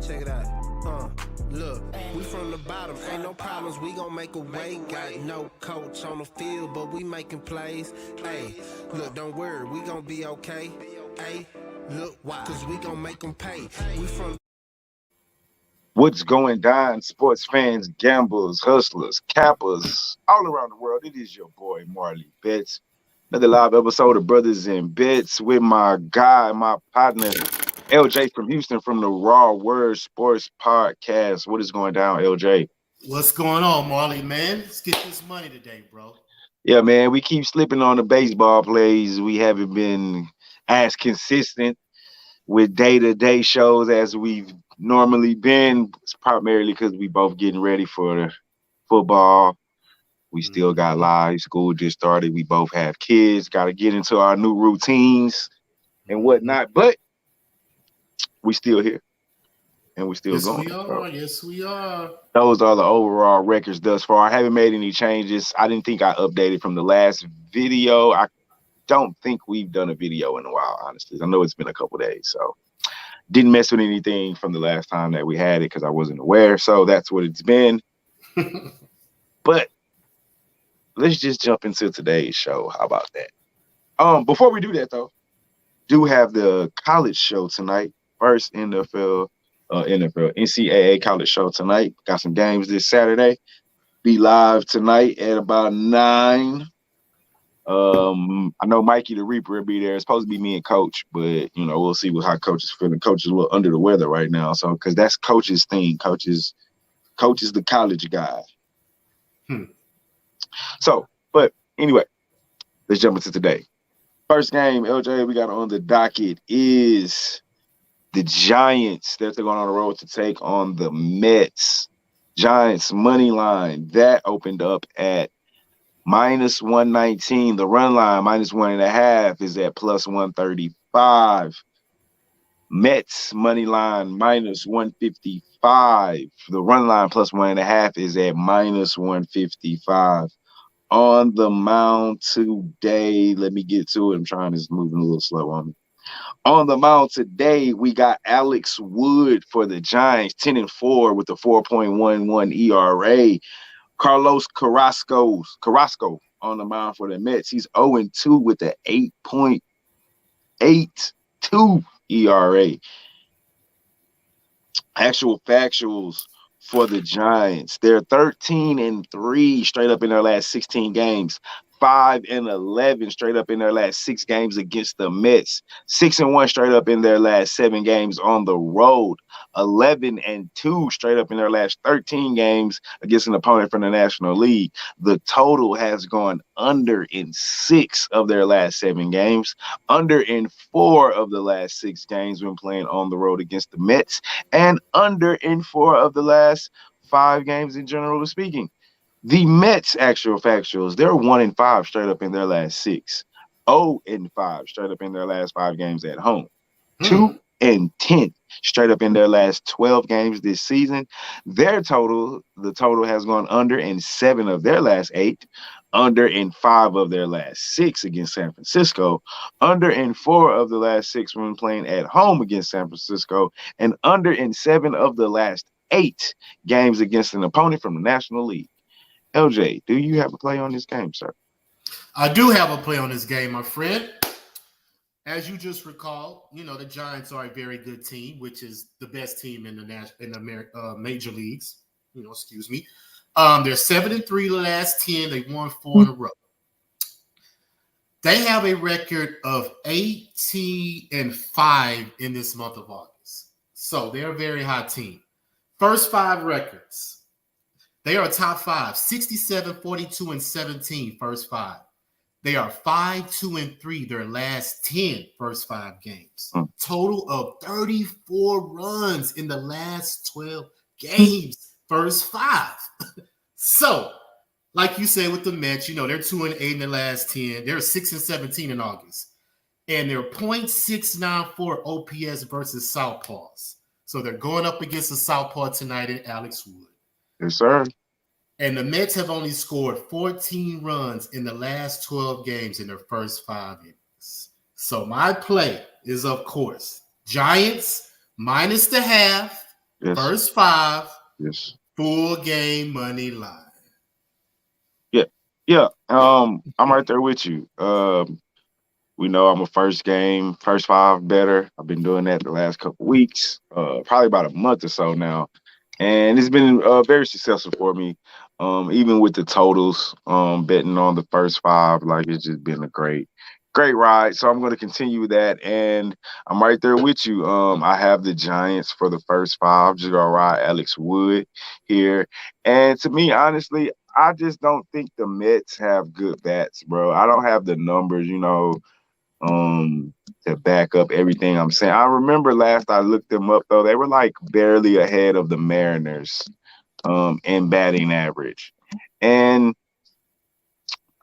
Check it out. Look, we from the bottom, ain't no problems, we gon' make a way. Got no coach on the field, but we making plays. Hey, look, don't worry, we gon' be okay. Hey, look, why? Cause we gon' make them pay. We from What's going down, sports fans, gamblers, hustlers, cappers, all around the world? It is your boy, Marley Bets. Another live episode of Brothers in Bets with my guy, my partner, LJ from Houston from the Raw Word Sports Podcast. What is going down, LJ? What's going on, Marley, man? Let's get this money today, bro. Yeah, man, we keep slipping on the baseball plays. We haven't been as consistent with day-to-day shows as we've normally been. It's primarily because we both getting ready for the football. We still got live. School just started. We both have kids. Got to get into our new routines and whatnot. But we still here. And we still going. Yes, we are. Those are the overall records thus far. I haven't made any changes. I didn't think I updated from the last video. I don't think we've done a video in a while, honestly. I know it's been a couple days, so didn't mess with anything from the last time that we had it because I wasn't aware. So that's what it's been. But let's just jump into today's show. How about that? Before we do that, though, do have the college show tonight. First NCAA college show tonight. Got some games this Saturday. Be live tonight at about 9. I know Mikey the Reaper will be there. It's supposed to be me and Coach, but we'll see how Coach is feeling. Coach is a little under the weather right now, so because that's Coach's thing. Coach is the college guy. So, but anyway, let's jump into today. First game, LJ, we got on the docket is the Giants. They're going on the road to take on the Mets. Giants money line that opened up at -119. The run line -1.5 is at +135. Mets money line -155. The run line +1.5 is at -155. On the mound today, let me get to it. I'm trying to move a little slow on me. On the mound today, we got Alex Wood for the Giants, 10-4 with a 4.11 ERA. Carlos Carrasco on the mound for the Mets. He's 0-2 with an 8.82 ERA. Actual factuals for the Giants. They're 13-3 straight up in their last 16 games. 5-11 straight up in their last 6 games against the Mets. 6-1 straight up in their last 7 games on the road. 11-2 straight up in their last 13 games against an opponent from the National League. The total has gone under in 6 of their last 7 games, under in 4 of the last 6 games when playing on the road against the Mets, and under in 4 of the last 5 games in general speaking. The Mets actual factuals, they're 1-5 straight up in their last 6. 0-5 straight up in their last 5 games at home. 2-10 straight up in their last 12 games this season. The total has gone under in 7 of their last 8, under in 5 of their last 6 against San Francisco, under in 4 of the last 6 when playing at home against San Francisco, and under in 7 of the last 8 games against an opponent from the National League. LJ, do you have a play on this game, sir? I do have a play on this game, my friend. As you just recall, the Giants are a very good team, which is the best team in the major leagues. They're 7-3 the last 10. They won 4 in a row. They have a record of 18-5 in this month of August. So they're a very high team. First 5 records. They are top 5, 67, 42, and 17 first 5. They are 5-2-3 their last 10 first 5 games. Total of 34 runs in the last 12 games, first 5. So, like you said with the Mets, they're 2-8 in the last 10. They're 6-17 in August. And they're .694 OPS versus Southpaws. So they're going up against a Southpaw tonight in Alex Wood. Yes, sir. And the Mets have only scored 14 runs in the last 12 games in their first 5 innings. So my play is, of course, Giants -0.5 Yes. First 5. Yes. Full game money line. Yeah. I'm right there with you. We know I'm a first 5 better. I've been doing that the last couple weeks, probably about a month or so now. And it's been very successful for me. Even with the totals, betting on the first 5, like it's just been a great ride. So I'm going to continue that, and I'm right there with you. I have the Giants for the first 5. Just gonna ride Alex Wood here, and to me, honestly, I just don't think the Mets have good bats, bro. I don't have the numbers, to back up everything I'm saying. I remember last I looked them up though, they were like barely ahead of the Mariners in batting average. And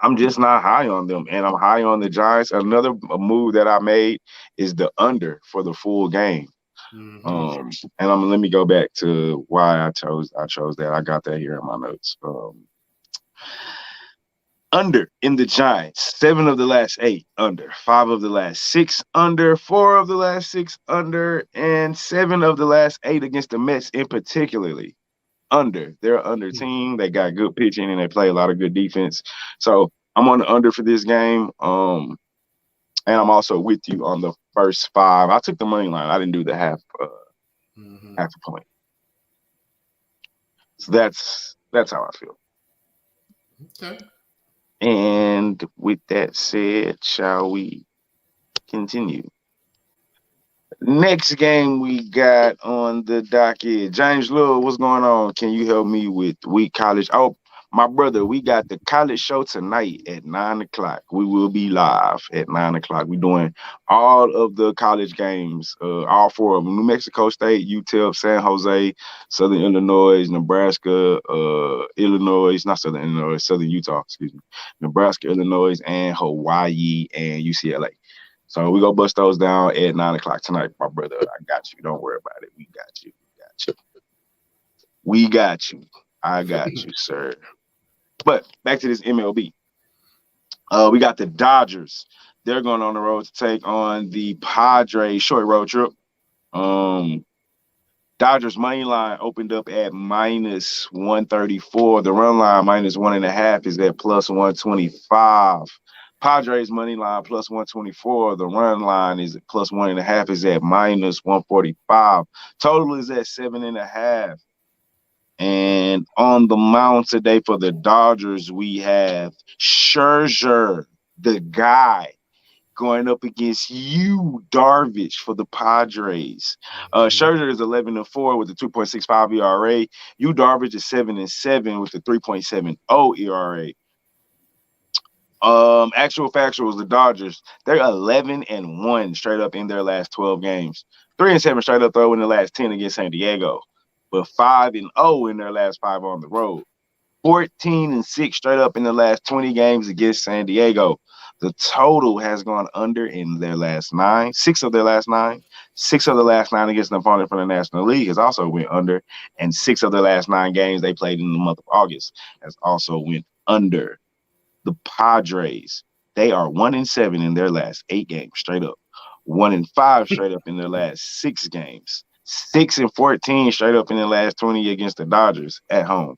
I'm just not high on them. And I'm high on the Giants. Another move that I made is the under for the full game. And let me go back to why I chose that. I got that here in my notes. Under in the Giants, 7 of the last 8 under, 5 of the last 6 under, 4 of the last 6 under, and 7 of the last 8 against the Mets in particularly under. They're an under team. They got good pitching and they play a lot of good defense. So I'm on the under for this game. And I'm also with you on the first 5. I took the money line. I didn't do the half a point. So that's how I feel. Okay. And with that said, shall we continue? Next game we got on the docket. James Lewis, what's going on? Can you help me with week college? Oh, my brother, we got the college show tonight at 9 o'clock. We will be live at 9 o'clock. We're doing all of the college games, all 4 of them. New Mexico State, UTEP, San Jose, Southern Illinois, Nebraska, Southern Utah, excuse me. Nebraska, Illinois, and Hawaii and UCLA. So we go bust those down at 9 o'clock tonight, my brother. I got you. Don't worry about it. We got you. We got you. I got you, sir. But back to this MLB. We got the Dodgers. They're going on the road to take on the Padres. Short road trip. Dodgers money line opened up at minus 134. The run line minus 1.5 is at plus 125. Padres money line plus 124. The run line is at plus 1.5 is at minus 145. Total is at 7.5. And on the mound today for the Dodgers, we have Scherzer, the guy, going up against you, Darvish, for the Padres. Scherzer is 11-4 with a 2.65 ERA. You, Darvish, is 7-7 with a 3.70 ERA. Actual factuals, the Dodgers, they're 11-1 straight up in their last 12 games. 3-7 straight up though in the last 10 against San Diego, but 5-0 in their last 5 on the road. 14-6 straight up in the last 20 games against San Diego. The total has gone under in their last 9, 6 of their last 9. 6 of the last 9 against an opponent from the National League has also went under, and 6 of the last 9 games they played in the month of August has also went under. The Padres, they are 1-7 in their last 8 games straight up. 1-5 straight up in their last 6 games. 6-14 straight up in the last 20 against the Dodgers at home.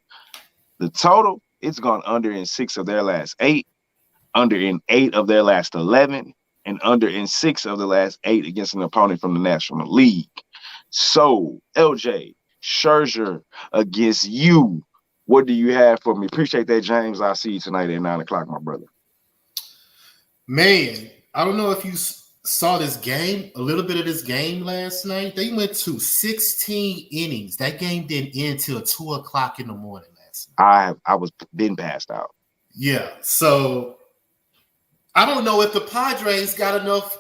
The total, it's gone under in 6 of their last 8, under in 8 of their last 11, and under in 6 of the last 8 against an opponent from the National League. So, LJ, Scherzer against you. What do you have for me? Appreciate that, James. I'll see you tonight at 9 o'clock, my brother. Man, I don't know if you saw this game, a little bit of this game last night. They went to 16 innings. That game didn't end till 2 o'clock in the morning last night. I was been passed out. Yeah, so I don't know if the Padres got enough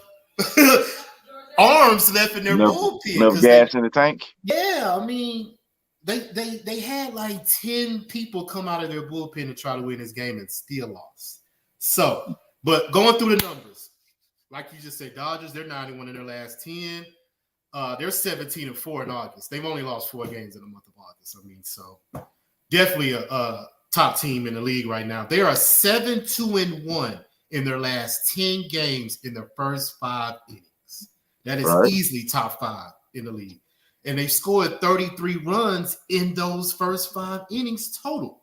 arms left in their bullpen. Enough gas in the tank? Yeah, I mean, they had like 10 people come out of their bullpen to try to win this game and still lost. So, but going through the numbers, like you just said, Dodgers, they're 91 in their last 10. They're 17-4 in August. They've only lost 4 games in the month of August. I mean, so definitely a top team in the league right now. They are 7-2-1 in their last 10 games in their first 5 innings. That is easily top 5 in the league. and they scored 33 runs in those first 5 innings total.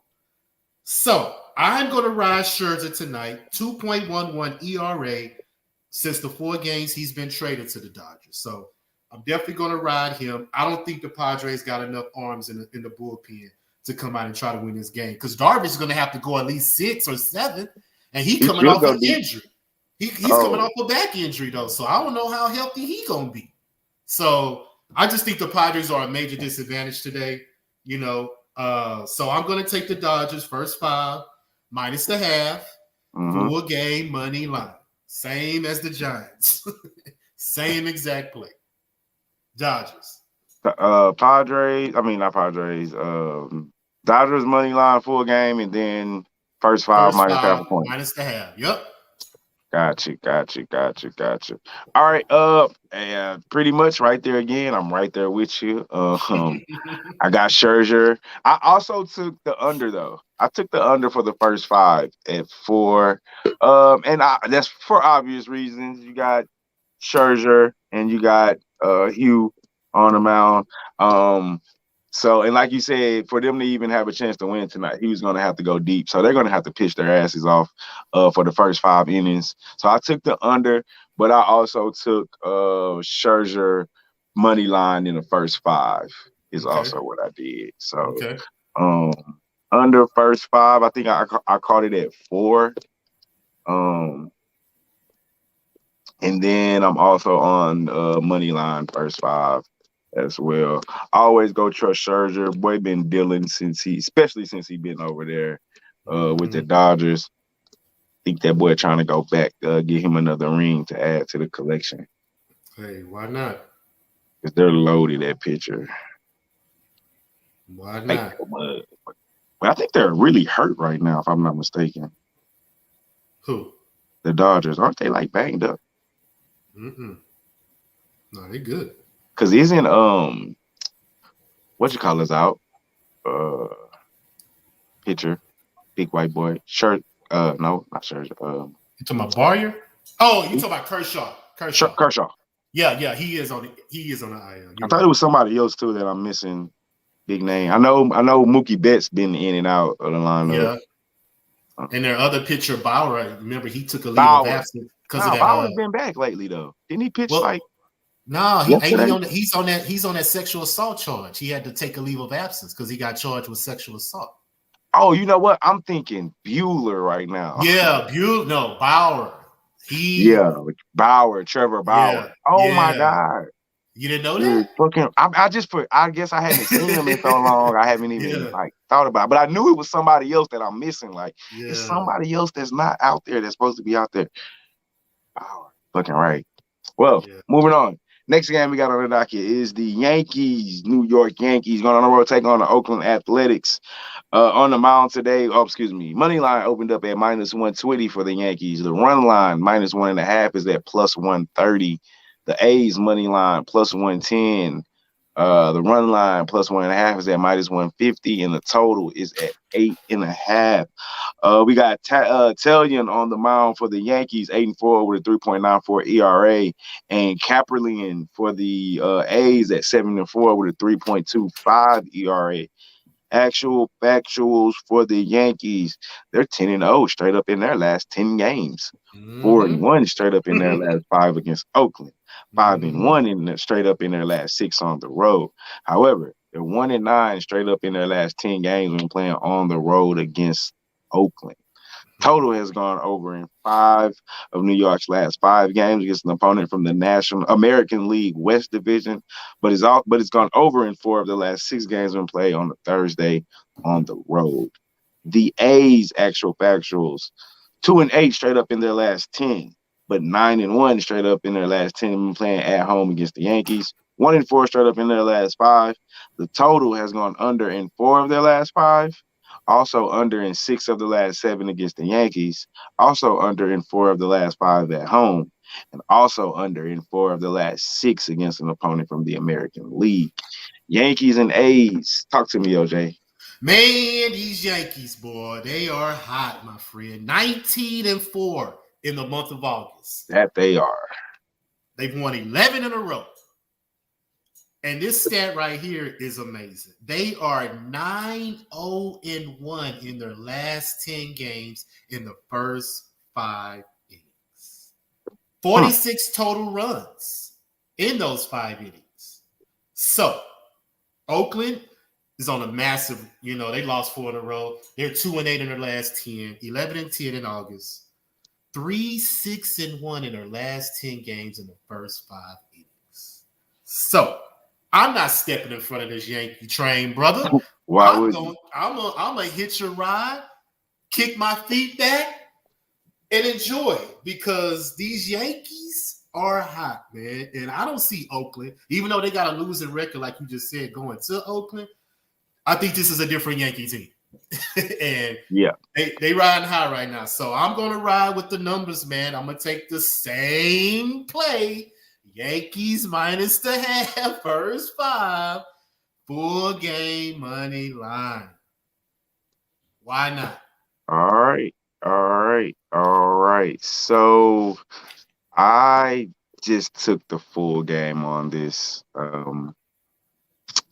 So I'm going to ride Scherzer tonight, 2.11 ERA since the 4 games he's been traded to the Dodgers. So I'm definitely going to ride him. I don't think the Padres got enough arms in the bullpen to come out and try to win this game because Darvish is going to have to go at least 6 or 7, and he coming off an injury. He's coming off a back injury, though, so I don't know how healthy he going to be. So I just think the Padres are a major disadvantage today, so I'm going to take the Dodgers first 5, minus the half, full game, money line. Same as the Giants. Same exact play. Dodgers. Padres, I mean, not Padres. Dodgers money line, full game, and then first 5 minus half a point. Minus the half. Yep. Gotcha. All right, pretty much right there again. I'm right there with you. I got Scherzer. I also took the under though. I took the under for the first 5 at 4. And that's for obvious reasons. You got Scherzer and you got Hugh on the mound. So, and like you said, for them to even have a chance to win tonight, he was going to have to go deep. So they're going to have to pitch their asses off for the first 5 innings. So I took the under, but I also took Scherzer money line in the first 5 is also what I did. So under first 5, I think I caught it at 4. And then I'm also on money line first 5 as well. I always go trust Scherzer. Boy been dealing especially since he been over there with the Dodgers. I think that boy trying to go back, get him another ring to add to the collection. Hey, why not? Because they're loaded at pitcher. Why not? But I think they're really hurt right now, if I'm not mistaken. Who? The Dodgers. Aren't they like banged up? No, they good. Because isn't what you call us out? Pitcher, big white boy. Shirt. No, not Scherzer. You talking about Barrier? Oh, you talking about Kershaw. Kershaw. Yeah, he is on the IL. I thought it was somebody else too that I'm missing. Big name. I know Mookie Betts been in and out of the lineup. Yeah. And their other pitcher, Bauer, remember he took a leave of absence because of that. Bauer's been back lately though. Didn't he pitch No, he's on that sexual assault charge. He had to take a leave of absence because he got charged with sexual assault. Oh, you know what? I'm thinking Bueller right now. Yeah, Bauer. Bauer, Trevor Bauer. My God. You didn't know that? I guess I haven't seen him in so long. I haven't even thought about it. But I knew it was somebody else that I'm missing. Like, it's somebody else that's not out there that's supposed to be out there. Bauer. Looking right. Well, moving on. Next game we got on the docket is the Yankees, New York Yankees, going on the road, taking on the Oakland Athletics. On the mound today, money line opened up at minus 120 for the Yankees. The run line, minus 1.5, is at plus 130. The A's money line, plus 110. The run line, plus 1.5, is at minus 150, and the total is at 8.5. We got Talion on the mound for the Yankees, 8-4 with a 3.94 ERA, and Kaprielian for the A's at 7-4 with a 3.25 ERA. Actual factuals for the Yankees, they're 10-0 straight up in their last 10 games. 4-1 straight up in their last 5 against Oakland. 5-1 straight up in their last 6 on the road. However, they're 1-9 straight up in their last 10 games when playing on the road against Oakland. Total has gone over in 5 of New York's last 5 games against an opponent from the National American League West Division, but it's gone over in 4 of the last 6 games when played on a Thursday on the road. The A's actual factuals, 2-8 straight up in their last 10, but 9-1 straight up in their last 10 when playing at home against the Yankees. 1-4 straight up in their last 5. The total has gone under in 4 of their last 5. Also under in 6 of the last 7 against the Yankees. Also under in 4 of the last 5 at home. And also under in 4 of the last 6 against an opponent from the American League. Yankees and A's. Talk to me, OJ. Man, these Yankees, boy, they are hot, my friend. 19-4 in the month of August. That they are. They've won 11 in a row. And this stat right here is amazing. They are 9-0-1 in their last 10 games in the first 5 innings. 46 total runs in those 5 innings. So, Oakland is on a massive, they lost 4 in a row. They're 2-8 in their last 10, 11-10 in August, 3-6-1 in their last 10 games in the first 5 innings. So, I'm not stepping in front of this Yankee train, brother. Why would you? I'm gonna hitch a ride, kick my feet back, and enjoy because these Yankees are hot, man. And I don't see Oakland, even though they got a losing record, like you just said, going to Oakland. I think this is a different Yankee team. And yeah, they riding high right now. So I'm gonna ride with the numbers, man. I'm gonna take the same play. Yankees minus the half, first 5, full game money line. Why not? All right. So I just took the full game on this.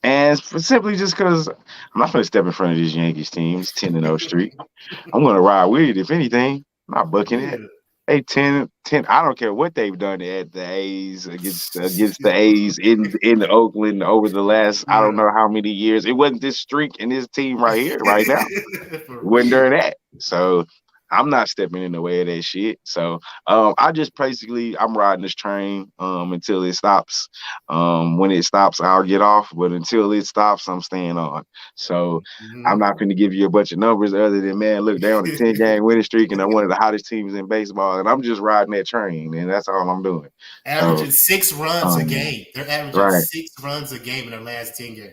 And simply just because I'm not going to step in front of this Yankees team. It's 10-0 streak. I'm going to ride with it, if anything. I'm not bucking it. Hey, 10. I don't care what they've done at the A's against the A's in Oakland over the last I don't know how many years. It wasn't this streak and this team right here, right now. It wasn't during that. So I'm not stepping in the way of that shit. So I just basically I'm riding this train until it stops. When it stops, I'll get off. But until it stops, I'm staying on. So I'm not going to give you a bunch of numbers other than, man, look, they're on a 10-game winning streak and they're one of the hottest teams in baseball. And I'm just riding that train, and that's all I'm doing. Averaging 6 runs a game. They're averaging 6 runs a game in their last 10 games.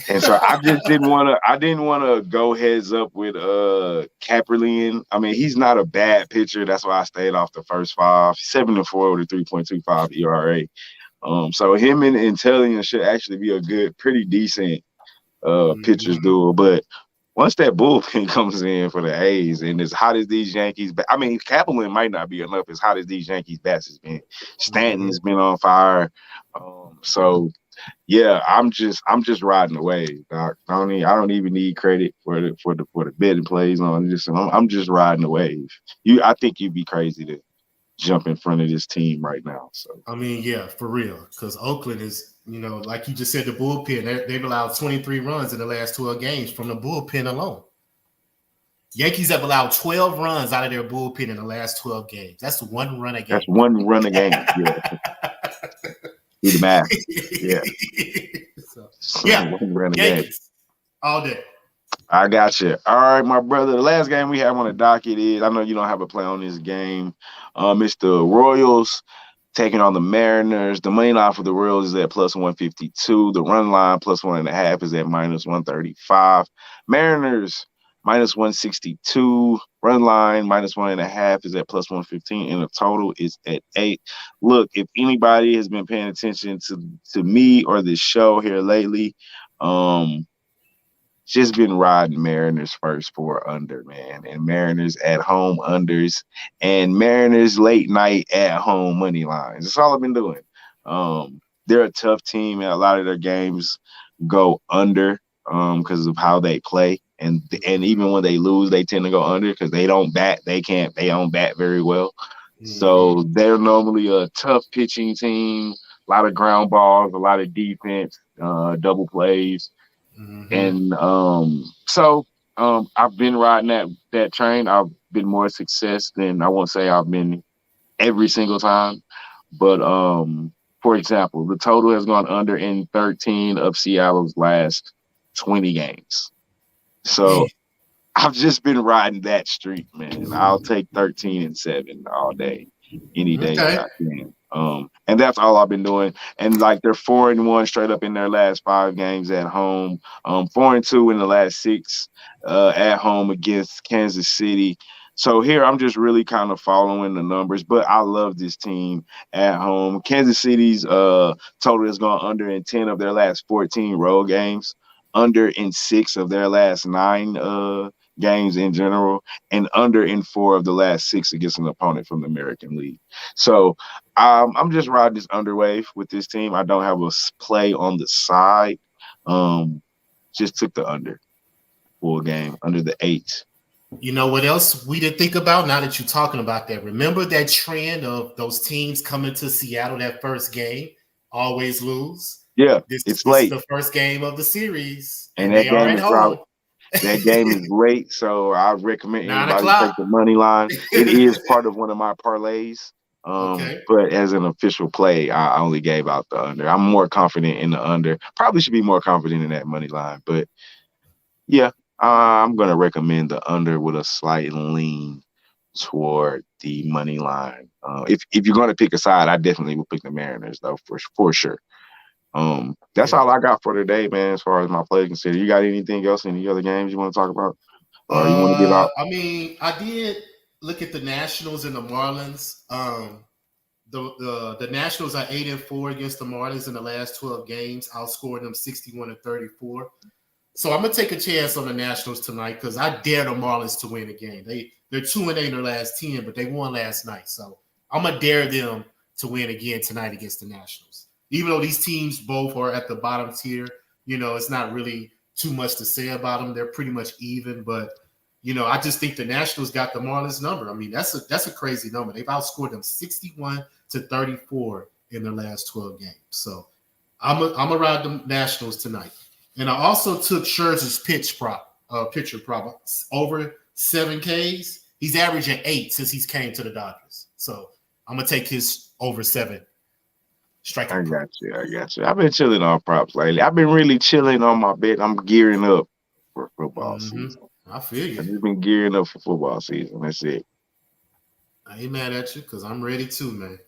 And so I just didn't want to go heads up with Kaprielian. I mean, he's not a bad pitcher. That's why I stayed off the first 5. 7-4 with a 3.25 ERA. So him and Intellian should actually be a good, pretty decent pitchers duel. But once that bullpen comes in for the A's and as hot as these Yankees, I mean, Kaprielian might not be enough as hot as these Yankees bats has been. Stanton's been on fire. So yeah, I'm just riding the wave, Doc. I don't even need credit for the betting plays on this. I'm just riding the wave. I think you'd be crazy to jump in front of this team right now. So I mean, yeah, for real, because Oakland is, like you just said, the bullpen. They've allowed 23 runs in the last 12 games from the bullpen alone. Yankees have allowed 12 runs out of their bullpen in the last 12 games. That's 1 run a game. That's 1 run a game. Yeah. Do the math. Yeah. Yankees all day. I got you. All right, my brother. The last game we have on the docket is, I know you don't have a play on this game. It's the Royals taking on the Mariners. The money line for the Royals is at plus 152. The run line plus 1.5 is at minus 135. Mariners minus 162. Run line minus 1.5 is at plus 115, and the total is at 8. Look, if anybody has been paying attention to me or this show here lately, just been riding Mariners first 4 under, man, and Mariners at home unders, and Mariners late night at home money lines. That's all I've been doing. They're a tough team, and a lot of their games go under because of how they play. And even when they lose, they tend to go under because they don't bat. They don't bat very well. So they're normally a tough pitching team, a lot of ground balls, a lot of defense, double plays. And so I've been riding that train. I've been more success than I won't say I've been every single time. But for example, the total has gone under in 13 of Seattle's last 20 games. So I've just been riding that streak, man. I'll take 13-7 all day, any day that I can. And that's all I've been doing. And like they're 4-1 straight up in their last 5 games at home. 4-2 in the last 6 at home against Kansas City. So here I'm just really kind of following the numbers, but I love this team at home. Kansas City's total has gone under in 10 of their last 14 road games, under in 6 of their last 9 games in general, and under in 4 of the last 6 against an opponent from the American League. So I'm just riding this under wave with this team. I don't have a play on the side. Just took the under full game, under the 8. You know what else we didn't think about now that you're talking about that? Remember that trend of those teams coming to Seattle that first game, always lose? Yeah, This it's is late. the first game of the series, And they are at home. That game is late, so I recommend 9 anybody o'clock. take the money line. It is part of one of my parlays. Okay. But as an official play, I only gave out the under. I'm more confident in the under. Probably should be more confident in that money line. But, yeah, I'm going to recommend the under with a slight lean toward the money line. If you're going to pick a side, I definitely would pick the Mariners, though, for sure. That's all I got for today, man, as far as my play considered. You got anything else, any other games you want to talk about? Or you want to give out? I mean, I did look at the Nationals and the Marlins. The Nationals are 8-4 against the Marlins in the last 12 games, outscoring them 61-34. So I'm gonna take a chance on the Nationals tonight because I dare the Marlins to win a game. They're 2-8 in their last 10, but they won last night. So I'm gonna dare them to win again tonight against the Nationals. Even though these teams both are at the bottom tier, it's not really too much to say about them. They're pretty much even, but I just think the Nationals got the Marlins number. I mean, that's a crazy number. They've outscored them 61-34 in their last 12 games. So I'm gonna ride the Nationals tonight. And I also took Scherzer's pitcher prop over 7 Ks. He's averaging 8 since he's came to the Dodgers. So I'm gonna take his over 7. I got you. I've been chilling on props lately. I've been really chilling on my bet. I'm gearing up for football season. I feel you. I've just been gearing up for football season. That's it. I ain't mad at you because I'm ready too, man.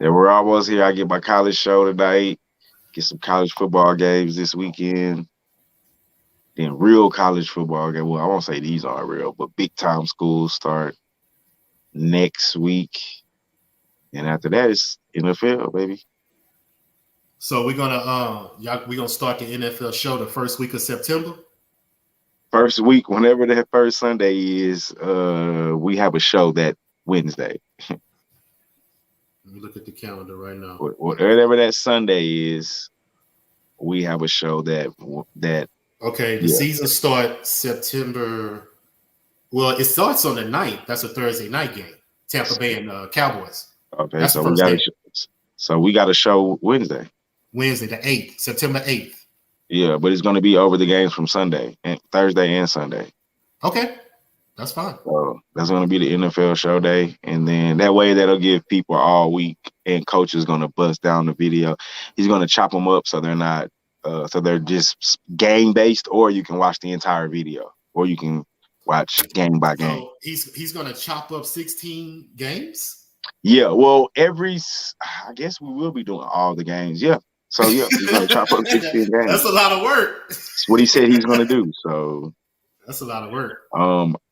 Yeah, we're almost here. I get my college show tonight. Get some college football games this weekend. Then real college football game. Well, I won't say these aren't real, but big time schools start next week. And after that, it's NFL, baby. So we're gonna start the NFL show the first week of September. First week, whenever that first Sunday is, we have a show that Wednesday. Let me look at the calendar right now. Whatever that Sunday is, we have a show that. Okay, the season starts September. Well, it starts on the 9th. That's a Thursday night game. Tampa Bay and Cowboys. Okay, that's so we got a show Wednesday. Wednesday, the 8th, September 8th. Yeah, but it's going to be over the games from Sunday and Thursday and Sunday. Okay, that's fine. So that's going to be the NFL show day, and then that way that'll give people all week. And coach is going to bust down the video. He's going to chop them up so they're not, so they're just game based, or you can watch the entire video, or you can watch game by game. So he's going to chop up 16 games. Yeah, well, I guess we will be doing all the games. Yeah. So, yeah, he's going to chop up 16 games. That's a lot of work. That's what he said he's going to do. So that's a lot of work.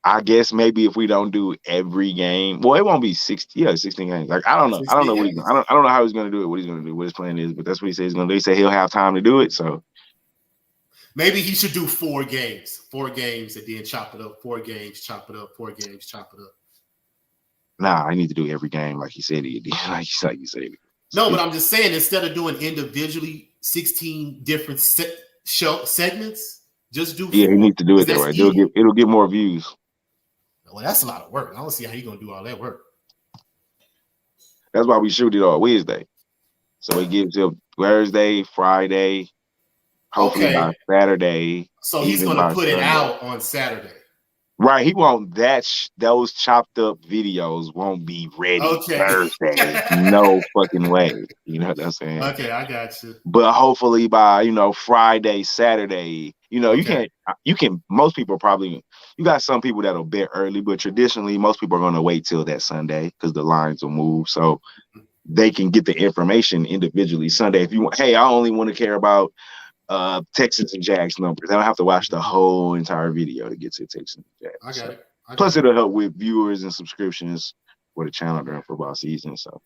I guess maybe if we don't do every game, well, it won't be 16 games. Like, I don't know. I don't know I don't know how he's going to do it, what he's going to do, what his plan is, but that's what he said he's going to do. He said he'll have time to do it. So maybe he should do 4 games, and then chop it up. 4 games, chop it up. 4 games, chop it up. Nah, I need to do every game like he said he did. Like you said. No, but I'm just saying, instead of doing individually 16 different segments, just do 4. Yeah, he needs to do it that way. It'll get more views. Well, that's a lot of work. I don't see how you're going to do all that work. That's why we shoot it on Wednesday. So it gives him Thursday, Friday, hopefully by Saturday. So he's going to put it out on Saturday. Right, he won't. Those chopped up videos won't be ready Thursday. No fucking way. You know what I'm saying? Okay, I got you. But hopefully by Friday, Saturday, you can. Most people probably. You got some people that'll bet early, but traditionally most people are going to wait till that Sunday because the lines will move, so they can get the information individually Sunday. If you want, hey, I only want to care about Texans and Jags numbers. I don't have to watch the whole entire video to get to Texans and Jags. I got it. Plus, it'll help with viewers and subscriptions for the channel during football season. So,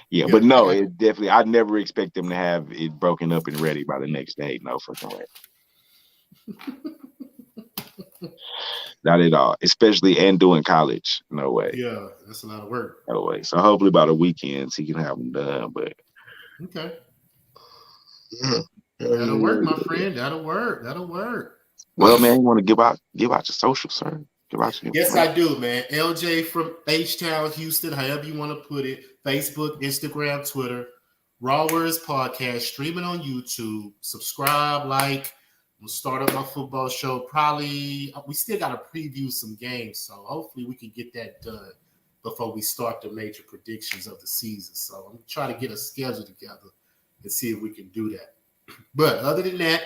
yeah, but no, it definitely. I'd never expect them to have it broken up and ready by the next day. No fucking way. Not at all. Especially and doing college. No way. Yeah, that's a lot of work. No way. So hopefully by the weekends he can have them done. But Okay. yeah. That'll work, my friend. That'll work. Well, man, you want to give out your social, sir? Give out your Yes, I do, man. LJ from H-Town, Houston, however you want to put it. Facebook, Instagram, Twitter. Raw Words Podcast, streaming on YouTube. Subscribe, like. We'll start up my football show. Probably, we still got to preview some games, so hopefully we can get that done before we start the major predictions of the season. So I'm trying to get a schedule together and see if we can do that. But other than that,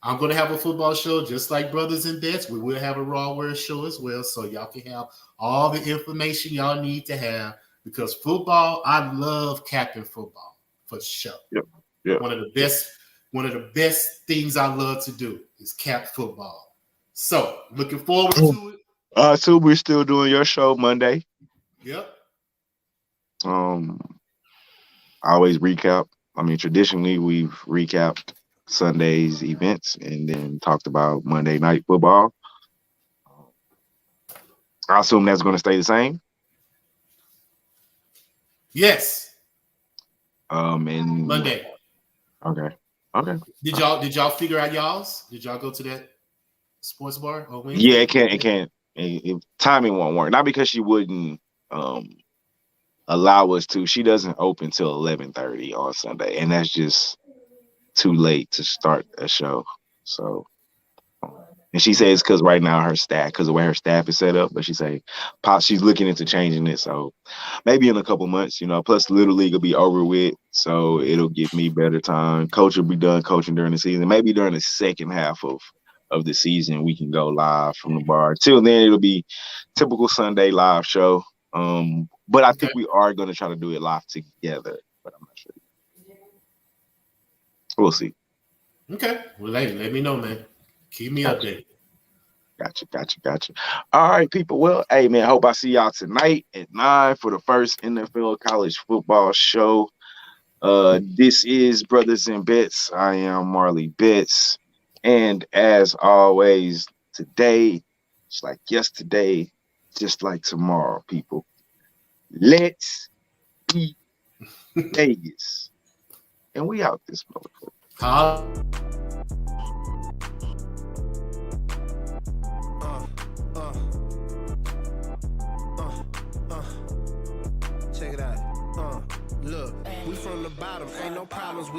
I'm going to have a football show just like Brothers and Bets. We will have a Raw Words show as well, so y'all can have all the information y'all need to have, because football, I love capping football for sure. Yep. One of the best things I love to do is cap football. So looking forward to it. So we're still doing your show Monday. Yep. I always recap. I mean, traditionally we've recapped Sunday's events and then talked about Monday night football. I assume that's going to stay the same. Yes. And Monday. Okay. Did y'all figure out y'all's? Did y'all go to that sports bar on Wednesday? Yeah, it can't. Timing won't work. Not because she wouldn't allow us to. She doesn't open till 11:30 on Sunday, and that's just too late to start a show. So, and she says because right now because the way her staff is set up, but she say she's looking into changing it. So maybe in a couple months, plus Little League will be over with. So it'll give me better time. Coach will be done coaching during the season. Maybe during the second half of the season, we can go live from the bar. Till then, it'll be typical Sunday live show. But I think we are going to try to do it live together, but I'm not sure. We'll see. Okay. Well, let me know, man. Keep me updated. Gotcha. All right, people. Well, hey, man, I hope I see y'all tonight at 9 for the first NFL college football show. This is Brothers and Bets. I am Marley Bets. And as always, today, just like yesterday, just like tomorrow, people, let's eat Vegas. And we out this motherfucker. Check it out. Look, we from the bottom, ain't no problems.